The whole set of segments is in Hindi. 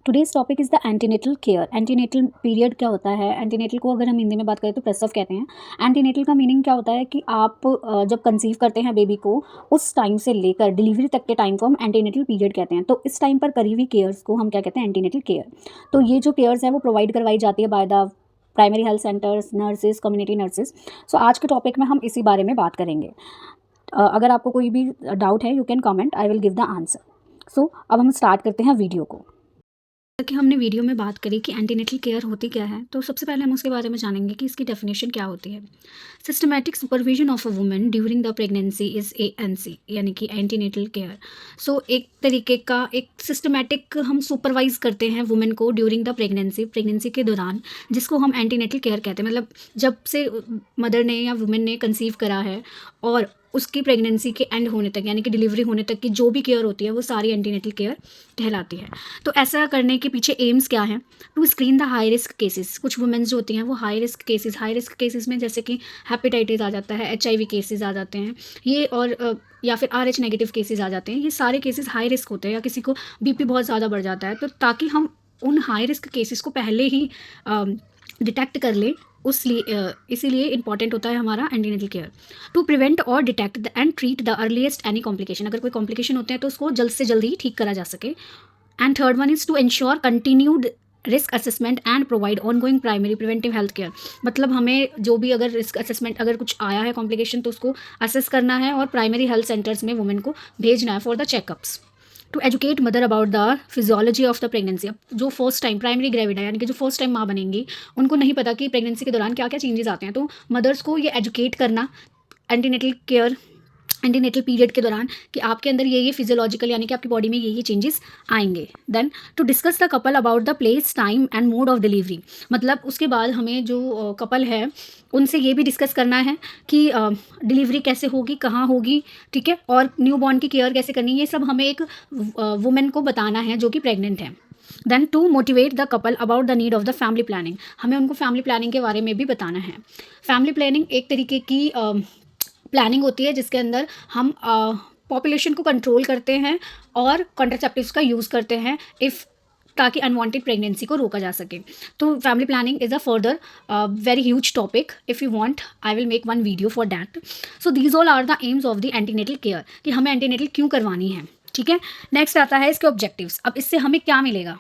Today's topic is the antenatal care. Antenatal period क्या होता है? एंटीनेटल को अगर हम हिंदी में बात करें तो प्रसव कहते हैं। एंटीनेटल का मीनिंग क्या होता है कि आप जब कंसीव करते हैं बेबी को, उस टाइम से लेकर डिलीवरी तक के टाइम को हम एंटीनेटल पीरियड कहते हैं। तो इस टाइम पर करी हुई केयर्स को हम क्या कहते हैं? Antenatal care. तो ये जो केयर्स है वो प्रोवाइड करवाई जाती है by the primary health centres, nurses, community nurses. So आज के टॉपिक में हम इसी बारे में बात करेंगे। अगर आपको कोई भी डाउट है, you can comment, I will give the answer. So अब हम स्टार्ट करते हैं वीडियो को। कि हमने वीडियो में बात करी कि एंटीनेटल केयर होती क्या है, तो सबसे पहले हम उसके बारे में जानेंगे कि इसकी डेफिनेशन क्या होती है। Systematic supervision of a woman during the pregnancy is ANC, यानी कि एंटीनेटल केयर। सो एक तरीके का एक सिस्टमैटिक हम सुपरवाइज करते हैं वुमेन को ड्यूरिंग द प्रेगनेंसी के दौरान, जिसको हम एंटीनेटल केयर कहते हैं। मतलब जब से मदर ने या वुमेन ने कंसीव करा है और उसकी प्रेगनेंसी के एंड होने तक, यानी कि डिलीवरी होने तक की जो भी केयर होती है वो सारी एंटीनेटल केयर कहलाती है। तो ऐसा करने के पीछे एम्स क्या हैं? To screen the high risk cases. कुछ वुमेन्स जो होती हैं वो हाई रिस्क केसेस में जैसे कि हेपेटाइटिस आ जाता है, HIV केसेस आ जाते हैं, ये और या फिर RH नेगेटिव केसेस आ जाते हैं। ये सारे केसेस हाई रिस्क होते हैं, या किसी को BP बहुत ज़्यादा बढ़ जाता है, तो ताकि हम उन हाई रिस्क केसेस को पहले ही डिटेक्ट कर लें, इसीलिए इंपॉर्टेंट होता है हमारा एंटीनेटल केयर। टू प्रिवेंट और detect and treat the earliest any complication. अगर कोई कॉम्प्लिकेशन होते हैं तो उसको जल्द से जल्द ही ठीक करा जा सके। And third one is to ensure continued risk assessment and provide ongoing primary preventive health care. मतलब हमें जो भी अगर रिस्क असेसमेंट, अगर कुछ आया है कॉम्प्लिकेशन, तो उसको असेस करना है और प्राइमरी हेल्थ सेंटर्स में वुमेन को भेजना है for the checkups. To educate mother about the physiology of the pregnancy. अब जो फर्स्ट टाइम प्राइमरी ग्रेविड है, यानी कि जो फर्स्ट टाइम माँ बनेंगी, उनको नहीं पता कि प्रेगनेंसी के दौरान क्या क्या चेंजेस आते हैं, तो मदर्स को ये एजुकेट करना एंटीनेटल पीरियड के दौरान कि आपके अंदर ये फिजियोलॉजिकल, यानी कि आपकी बॉडी में ये चेंजेस आएंगे। Then to discuss the couple about the place, time and mode of delivery. मतलब उसके बाद हमें जो कपल है उनसे ये भी डिस्कस करना है कि डिलीवरी कैसे होगी, कहाँ होगी, ठीक है, और न्यू बॉर्न की केयर कैसे करनी है। ये सब हमें एक वुमेन को बताना है जो कि प्रेग्नेंट है। Then to motivate the couple about the need of the family planning. हमें उनको फैमिली प्लानिंग के बारे में भी बताना है। फैमिली प्लानिंग एक तरीके की प्लानिंग होती है जिसके अंदर हम पॉपुलेशन को कंट्रोल करते हैं और कॉन्ट्रासेप्टिव्स का यूज़ करते हैं ताकि अनवांटेड प्रेगनेंसी को रोका जा सके। तो family planning is a further very huge topic. If you want I will make one video for that. So these all are the aims of the antenatal care, कि हमें एंटीनेटल क्यों करवानी है, ठीक है। नेक्स्ट आता है इसके ऑब्जेक्टिव्स। अब इससे हमें क्या मिलेगा?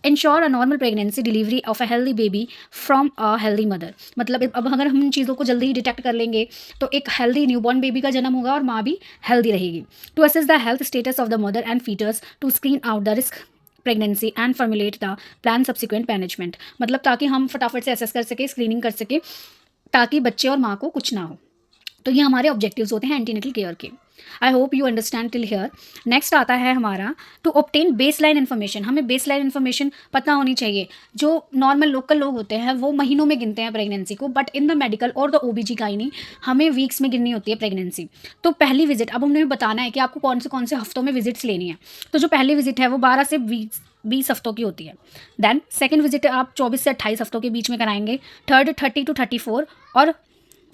Ensure a normal pregnancy, delivery of a healthy baby from a healthy mother. मतलब अब अगर हम इन चीज़ों को जल्दी ही डिटेक्ट कर लेंगे तो एक हेल्दी न्यूबॉर्न बेबी का जन्म होगा और माँ भी हेल्दी रहेगी। To assess the health status of the mother and foetus, to screen out the risk pregnancy and formulate the plan subsequent management. मतलब ताकि हम फटाफट से असेस कर सके, स्क्रीनिंग कर सके, ताकि बच्चे और माँ को कुछ ना हो। तो ये हमारे ऑब्जेक्टिव्स होते हैं एंटीनेटल केयर के। I hope you understand till here. Next आता है हमारा to obtain baseline information. हमें बेस लाइन इन्फॉर्मेशन पता होनी चाहिए। जो नॉर्मल लोकल लोग होते हैं वो महीनों में गिनते हैं प्रेगनेंसी को, बट इन द मेडिकल और द OBGYN हमें वीक्स में गिननी होती है प्रेगनेंसी। तो पहली विजिट, अब हमें बताना है कि आपको कौन से हफ्तों में विजिट्स लेनी है। तो जो पहली विजिट है वो 12 से 20 हफ्तों की होती है। देन सेकेंड विजिट आप 24 से 28 हफ्तों के बीच में कराएंगे। थर्ड 30 to 34, और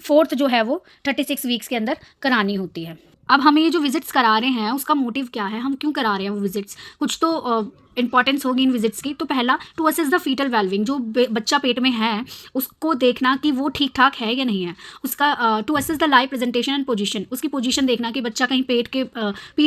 फोर्थ जो है वो 36 वीक्स के अंदर करानी होती है। अब हमें ये जो विजिट्स करा रहे हैं उसका मोटिव क्या है, हम क्यों करा रहे हैं वो विजिट्स, कुछ तो इंपॉर्टेंस होगी इन विजिट्स की। तो पहला, to assess the fetal wellbeing. जो बच्चा पेट में है उसको देखना कि वो ठीक ठाक है या नहीं है। उसका to assess the live presentation and position. उसकी पोजीशन देखना कि बच्चा कहीं पीठ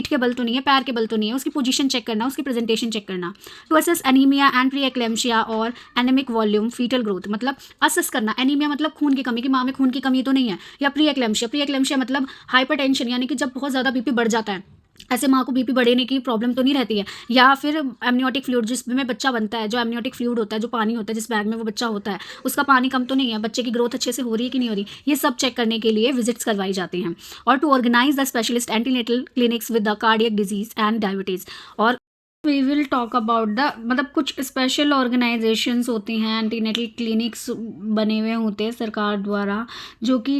के बल तो नहीं है, पैर के बल तो नहीं है। उसकी पोजीशन चेक करना, उसकी प्रेजेंटेशन चेक करना। To assess anaemia and pre eclampsia और एनेमिक वॉल्यूम, फीटल ग्रोथ। मतलब असेस करना, एनीमिया मतलब खून की कमी, कि माँ में खून की कमी तो नहीं है, या प्री एक्लेम्शिया मतलब हाइपरटेंशन, यानी कि जब बहुत ज़्यादा BP बढ़ जाता है, ऐसे माँ को BP बढ़ने की प्रॉब्लम तो नहीं रहती है। या फिर एमनियोटिक फ्लूइड, जिसमें बच्चा बनता है, जो एमनियोटिक फ्लूइड होता है, जो पानी होता है जिस बैग में वो बच्चा होता है, उसका पानी कम तो नहीं है, बच्चे की ग्रोथ अच्छे से हो रही है कि नहीं हो रही, ये सब चेक करने के लिए विजिट्स करवाई जाती हैं। और to organise the specialist antenatal clinics with the cardiac disease and diabetes. और we will talk about the, मतलब कुछ स्पेशल ऑर्गेनाइजेशंस होती हैं, एंटीनेटल क्लिनिक्स बने हुए होते हैं सरकार द्वारा, जो कि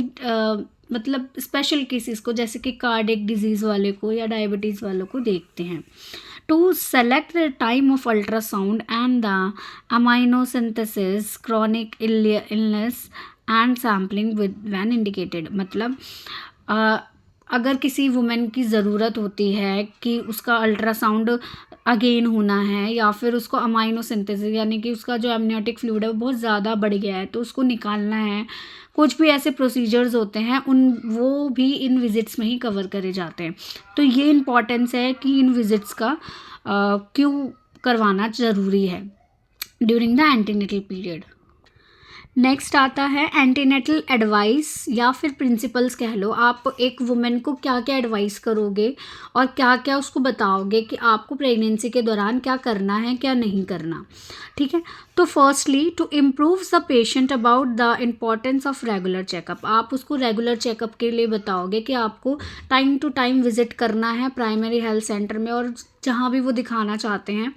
मतलब स्पेशल केसेस को, जैसे कि कार्डियक डिजीज़ वाले को या डायबिटीज़ वालों को देखते हैं। To select the time of ultrasound and the amniocentesis, chronic illness and sampling with when indicated. मतलब अगर किसी वुमेन की ज़रूरत होती है कि उसका अल्ट्रासाउंड अगेन होना है, या फिर उसको अमाइनो सिंथेसिस यानी कि उसका जो एमनियोटिक फ्लूइड है वो बहुत ज़्यादा बढ़ गया है तो उसको निकालना है, कुछ भी ऐसे प्रोसीजर्स होते हैं वो भी इन विजिट्स में ही कवर करे जाते हैं। तो ये इम्पॉर्टेंस है कि इन विजिट्स का क्यों करवाना ज़रूरी है during the antenatal period. Next आता है एंटीनेटल एडवाइस या फिर प्रिंसिपल्स कह लो। आप एक वुमेन को क्या क्या एडवाइस करोगे और क्या क्या उसको बताओगे कि आपको प्रेगनेंसी के दौरान क्या करना है क्या नहीं करना, ठीक है। तो firstly to improve the patient about the importance of regular checkup. आप उसको रेगुलर चेकअप के लिए बताओगे कि आपको टाइम टू टाइम विजिट करना है प्राइमरी हेल्थ सेंटर में, और जहाँ भी वो दिखाना चाहते हैं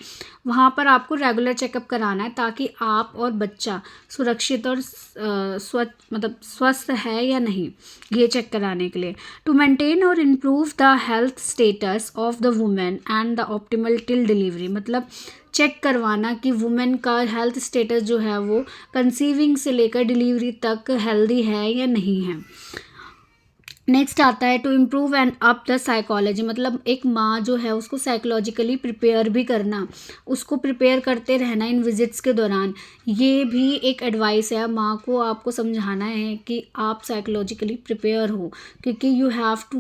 वहाँ पर आपको रेगुलर चेकअप कराना है ताकि आप और बच्चा सुरक्षित और स्वस्थ है या नहीं, ये चेक कराने के लिए। टू मेंटेन और improve the health status of the women and the optimal till delivery, मतलब चेक करवाना कि वुमेन का हेल्थ स्टेटस जो है वो कंसीविंग से लेकर डिलीवरी तक हेल्दी है या नहीं है। नेक्स्ट आता है to improve and up the psychology, मतलब एक माँ जो है उसको साइकोलॉजिकली प्रिपेयर भी करना, उसको प्रिपेयर करते रहना इन विजिट्स के दौरान। ये भी एक एडवाइस है, माँ को आपको समझाना है कि आप साइकोलॉजिकली प्रिपेयर हो, क्योंकि you have to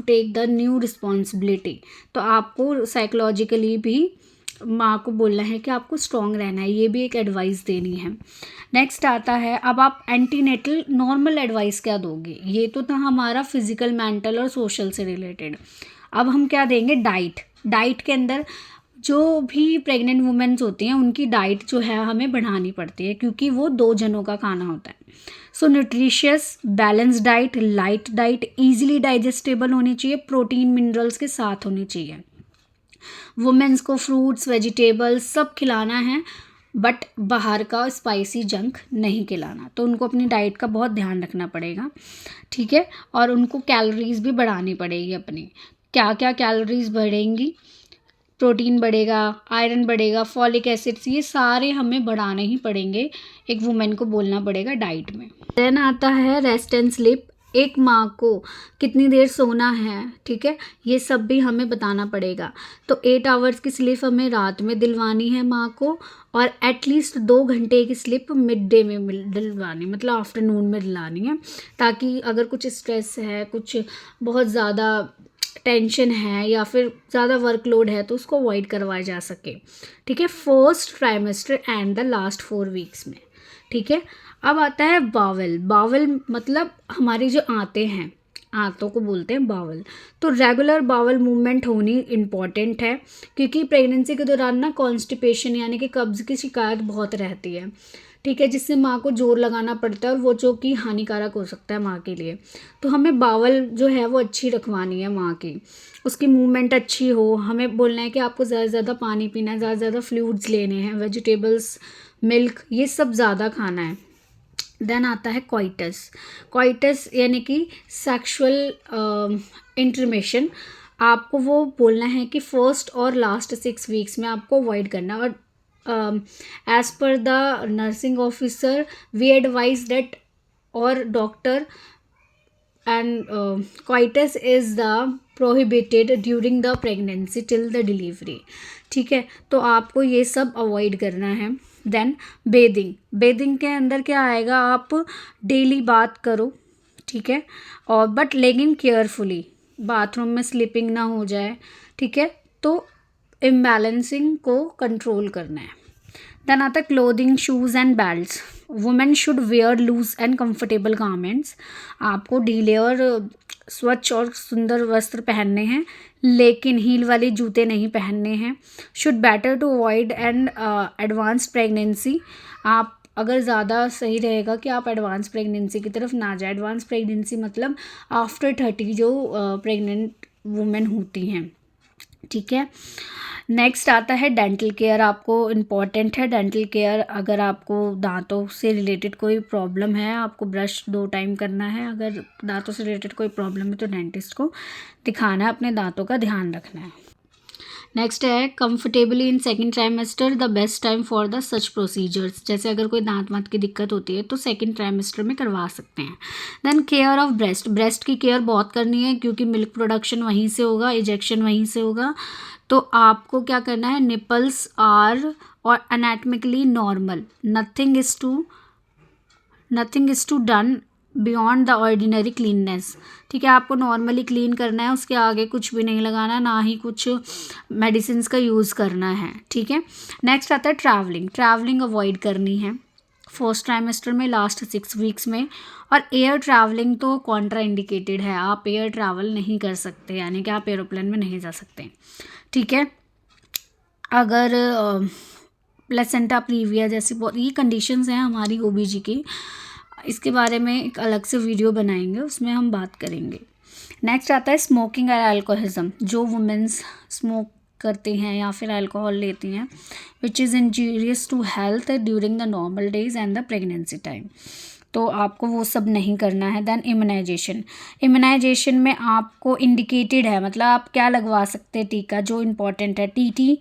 take the new responsibility. तो आपको साइकोलॉजिकली भी माँ को बोलना है कि आपको स्ट्रॉन्ग रहना है, ये भी एक एडवाइस देनी है। नेक्स्ट आता है अब आप एंटीनेटल नॉर्मल एडवाइस क्या दोगे। ये तो था हमारा फिजिकल, मेंटल और सोशल से रिलेटेड। अब हम क्या देंगे, डाइट के अंदर जो भी प्रेग्नेंट वुमेन्स होती हैं उनकी डाइट जो है हमें बढ़ानी पड़ती है, क्योंकि वो 2 जनों का खाना होता है। So nutritious balance diet, light diet, easily digestible होनी चाहिए, प्रोटीन मिनरल्स के साथ होनी चाहिए। वुमेन्स को फ्रूट्स वेजिटेबल्स सब खिलाना है, बट बाहर का स्पाइसी जंक नहीं खिलाना। तो उनको अपनी डाइट का बहुत ध्यान रखना पड़ेगा, ठीक है। और उनको कैलोरीज भी बढ़ानी पड़ेगी अपनी। क्या क्या कैलोरीज बढ़ेंगी, प्रोटीन बढ़ेगा, आयरन बढ़ेगा, फॉलिक एसिड्स, ये सारे हमें बढ़ाने ही पड़ेंगे, एक वुमेन को बोलना पड़ेगा डाइट में। देन आता है रेस्ट एंड स्लीप, एक माँ को कितनी देर सोना है, ठीक है, ये सब भी हमें बताना पड़ेगा। तो 8 आवर्स की स्लीप हमें रात में दिलवानी है माँ को, और एटलीस्ट 2 घंटे की स्लीप मिड डे में दिलवानी, मतलब आफ्टरनून में दिलानी है, ताकि अगर कुछ स्ट्रेस है, कुछ बहुत ज़्यादा टेंशन है या फिर ज़्यादा वर्कलोड है तो उसको अवॉइड करवाया जा सके, ठीक है, first trimester and the last 4 weeks में, ठीक है। अब आता है बावल मतलब हमारी जो आंतें हैं, आंतों को बोलते हैं बावल। तो रेगुलर बावल मूवमेंट होनी इम्पॉर्टेंट है, क्योंकि प्रेगनेंसी के दौरान ना कॉन्स्टिपेशन यानी कि कब्ज़ की शिकायत बहुत रहती है, ठीक है, जिससे माँ को जोर लगाना पड़ता है और वो जो कि हानिकारक हो सकता है माँ के लिए। तो हमें बावल जो है वो अच्छी रखवानी है माँ की, उसकी मूवमेंट अच्छी हो। हमें बोलना है कि आपको ज़्यादा से ज़्यादा पानी पीना है, ज़्यादा से ज़्यादा फ्लूइड्स लेने हैं, वेजिटेबल्स, मिल्क, ये सब ज़्यादा खाना है। देन आता है क्वाइटस यानी कि सेक्सुअल इंटरमेशन। आपको वो बोलना है कि फर्स्ट और लास्ट 6 वीक्स में आपको अवॉइड करना। और as per the nursing officer we advise that और doctor and coitus is the prohibited during the pregnancy till the delivery, ठीक है। तो आपको ये सब अवॉइड करना है। देन बेदिंग के अंदर क्या आएगा, आप डेली बात करो, ठीक है, और बट लेकिन केयरफुली, बाथरूम में स्लिपिंग ना हो जाए, ठीक है। तो इम्बैलेंसिंग को कंट्रोल करना है। देन आता है clothing, shoes and belts. Women should wear loose and comfortable garments. आपको ढीले और स्वच्छ और सुंदर वस्त्र पहनने हैं, लेकिन हील वाले जूते नहीं पहनने हैं। Should better to avoid and advance pregnancy. आप अगर ज़्यादा सही रहेगा कि आप एडवांस प्रेगनेंसी की तरफ ना जाए। एडवांस प्रेगनेंसी मतलब आफ्टर 30 जो प्रेग्नेंट वुमेन होती हैं, ठीक है। नेक्स्ट आता है डेंटल केयर। आपको इम्पॉर्टेंट है डेंटल केयर। अगर आपको दांतों से रिलेटेड कोई प्रॉब्लम है, आपको ब्रश 2 टाइम करना है। अगर दांतों से रिलेटेड कोई प्रॉब्लम है तो डेंटिस्ट को दिखाना है, अपने दांतों का ध्यान रखना है। नेक्स्ट है comfortably in second trimester the best time for the such procedures, जैसे अगर कोई दांत वांत की दिक्कत होती है तो सेकंड ट्राइमेस्टर में करवा सकते हैं। Then care of breast, breast की केयर बहुत करनी है क्योंकि मिल्क प्रोडक्शन वहीं से होगा, इजेक्शन वहीं से होगा। तो आपको क्या करना है, निपल्स आर और anatomically normal, nothing is to done beyond the ordinary cleanliness. ठीक है, आपको नॉर्मली क्लीन करना है, उसके आगे कुछ भी नहीं लगाना, ना ही कुछ मेडिसिन का यूज़ करना है। ठीक है, नेक्स्ट आता है ट्रैवलिंग अवॉइड करनी है फर्स्ट ट्राइमेस्टर में, लास्ट 6 वीक्स में। और एयर ट्रैवलिंग तो कॉन्ट्रा इंडिकेटेड है, आप एयर ट्रैवल नहीं कर सकते, यानी कि आप एरोप्लेन में नहीं जा सकते। ठीक है, अगर प्लेसेंटा प्रीविया जैसी बहुत ये कंडीशंस हैं हमारी ओबीजी की, इसके बारे में एक अलग से वीडियो बनाएंगे, उसमें हम बात करेंगे। नेक्स्ट आता है स्मोकिंग और अल्कोहलिज्म, जो वुमेंस स्मोक करती हैं या फिर अल्कोहल लेती हैं, which is injurious to health during the normal days and the pregnancy time, तो आपको वो सब नहीं करना है। देन इम्यूनाइजेशन में आपको इंडिकेटेड है, मतलब आप क्या लगवा सकते हैं टीका, जो इम्पोर्टेंट है, TT,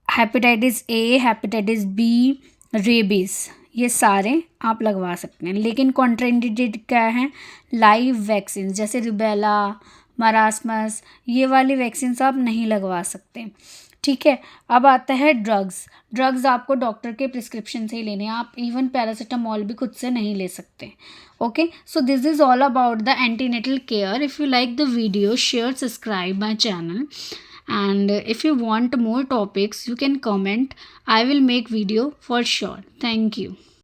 hepatitis A, hepatitis B, rabies, ये सारे आप लगवा सकते हैं। लेकिन कॉन्ट्राइंडिकेटेड क्या है, लाइव वैक्सीन जैसे रुबेला, मरासमस, ये वाली वैक्सीन आप नहीं लगवा सकते। ठीक है, अब आता है ड्रग्स आपको डॉक्टर के प्रिस्क्रिप्शन से ही लेने हैं, आप इवन पैरासीटामॉल भी खुद से नहीं ले सकते। Okay, so this is all about the antenatal care. If you like the video, share, subscribe my channel, and if you want more topics you can comment, I will make video for sure. Thank you.